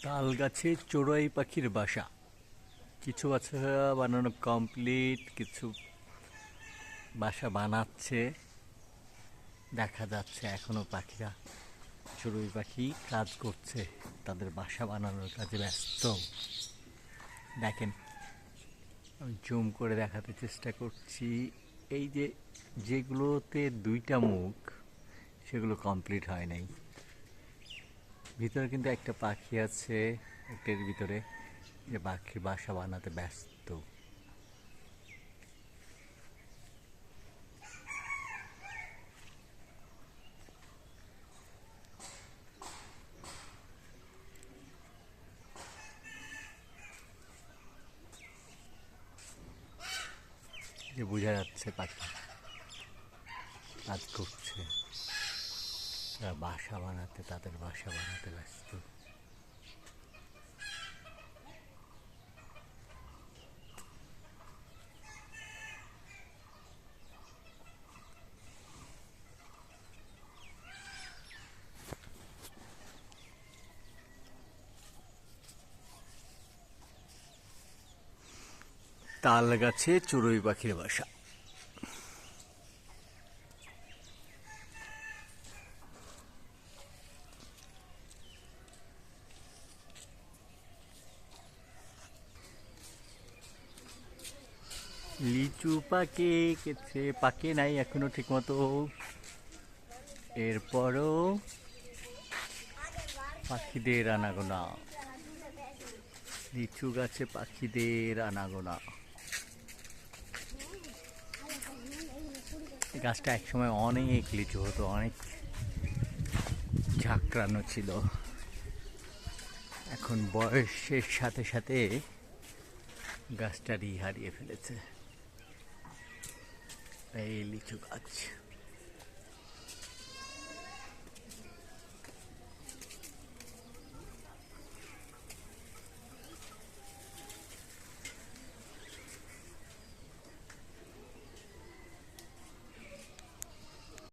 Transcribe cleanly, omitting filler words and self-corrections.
তাল গাছে চড়ুই পাখির বাসা। কিছু বাসা বানানো কমপ্লিট, কিছু বাসা বানাচ্ছে। দেখা যাচ্ছে এখনো পাখিরা, চড়ুই পাখি কাজ করছে, তাদের বাসা বানানোর কাজে ব্যস্ত। দেখেন, আমি জুম করে দেখাতে চেষ্টা করছি। এই যে যেগুলোতে দুইটা মুখ, সেগুলো কমপ্লিট হয় নাই। ভিতরে কিন্তু একটা পাখি আছে, একটার ভিতরে, যে পাখির বাসা বানাতে ব্যস্ত। যে বোঝা যাচ্ছে পাখি কাজ করছে, তারা বাসা বানাতে, তাদের বাসা বানাতে ব্যস্ত। তাল গাছে চড়ুই পাখির বাসা। লিচু পাকে গেছে, পাকে নাই এখনো ঠিক মতো। এরপরও পাখিদের আনাগোনা, লিচু গাছে পাখিদের আনাগোনা। এই গাছটা একসময় অনেক লিচু হতো, অনেক ঝাঁকড়ানো ছিল। এখন বয়সের সাথে সাথে গাছটারই হারিয়ে ফেলেছে এই লিচু গাছ।